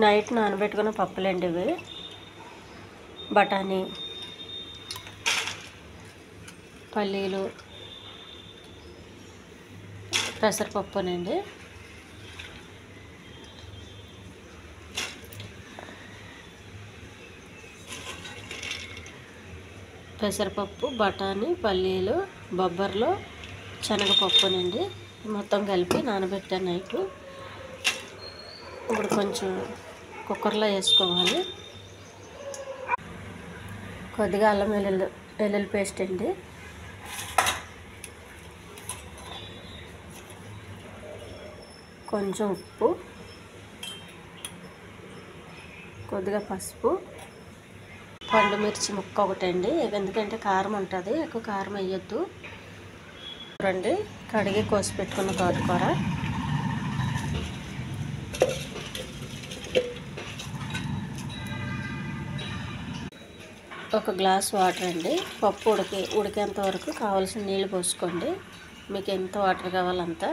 Night నానబెట్టుకున్న పప్పులండి ఇవి. బఠానీ, పల్లీలు, పెసరపప్పునండి. పెసరపప్పు, బఠానీ, పల్లీలు, బొబ్బర్లు, శనగపప్పునండి. మొత్తం కలిపి నానబెట్టాను నైట్. ఇప్పుడు కొంచెం కుక్కర్లో వేసుకోవాలి. కొద్దిగా అల్లం వెల్లుల్లి పేస్ట్ అండి, కొంచెం ఉప్పు, కొద్దిగా పసుపు, పండు మిర్చి ముక్క ఒకటండి, ఎందుకంటే కారం ఉంటుంది, ఎక్కువ కారం వేయొద్దు. రండి, కడిగి కోసి పెట్టుకున్న తోటకూర, ఒక గ్లాస్ వాటర్ అండి. పప్పు ఉడికేంత వరకు కావాల్సిన నీళ్ళు పోసుకోండి. మీకు ఎంత వాటర్ కావాలంతా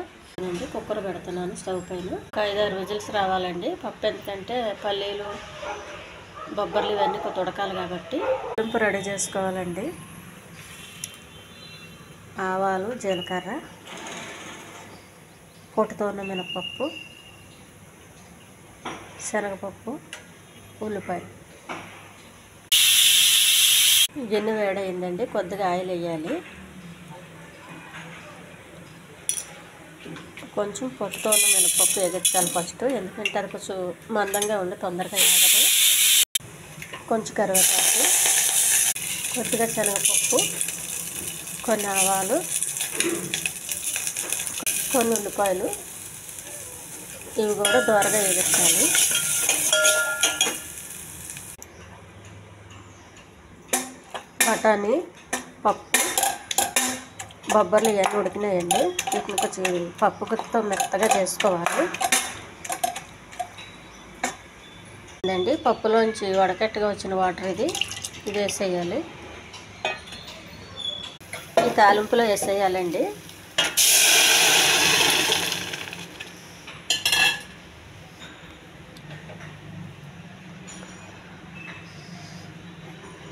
అండి. కుక్కర్ పెడుతున్నాను స్టవ్ పైన. ఒక 5-6 విజిల్స్ రావాలండి. పప్పు ఎందుకంటే పల్లీలు, బొబ్బర్లు ఇవన్నీ కొంత ఉడకాలి కాబట్టి. తాలింపు రెడీ చేసుకోవాలండి. ఆవాలు, జీలకర్ర, పొట్టుతో ఉన్న మినపప్పు, శనగపప్పు, ఉల్లిపాయ. గిన్నె వేడైందండి, కొద్దిగా ఆయిల్ వేయాలి. కొంచెం పొట్టుతో ఉన్న మినపప్పు ఎగించాలి ఫస్ట్, ఎందుకంటే అది కొంచెం మందంగా ఉండి తొందరగా వేగదు. కొంచెం కరివేపాకు, కొద్దిగా శనగపప్పు, కొన్ని ఆవాలు, కొన్ని ఉల్లిపాయలు, ఇవి కూడా దోరగా వేగించాలి. బఠానీ, పప్పు, బొబ్బర్లు ఇవన్నీ ఉడికినాయండి. వీటిని కొంచెం పప్పు గుత్తితో మెత్తగా చేసుకోవాలి అండి. పప్పులోంచి వడకట్టుగా వచ్చిన వాటర్ ఇది వేసేయాలి. ఈ తాలింపులో వేసేయాలండి.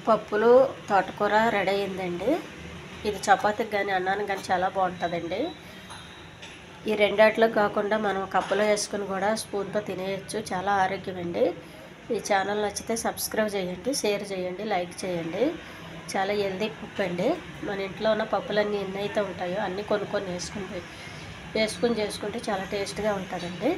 పప్పులు, తోటకూర రెడీ అయిందండి. ఇది చపాతీకి కానీ అన్నానికి కానీ చాలా బాగుంటుందండి. ఈ రెండాట్లో కాకుండా మనం కప్పులో వేసుకుని కూడా స్పూన్తో తినేయచ్చు, చాలా ఆరోగ్యం అండి. ఈ ఛానల్ నచ్చితే సబ్స్క్రైబ్ చేయండి, షేర్ చేయండి, లైక్ చేయండి. చాలా హెల్దీ పప్పు అండి. మన ఇంట్లో ఉన్న పప్పులన్నీ ఎన్నైతే ఉంటాయో అన్నీ కొనుక్కొని వేసుకుని చేసుకుంటే చాలా టేస్ట్గా ఉంటుందండి.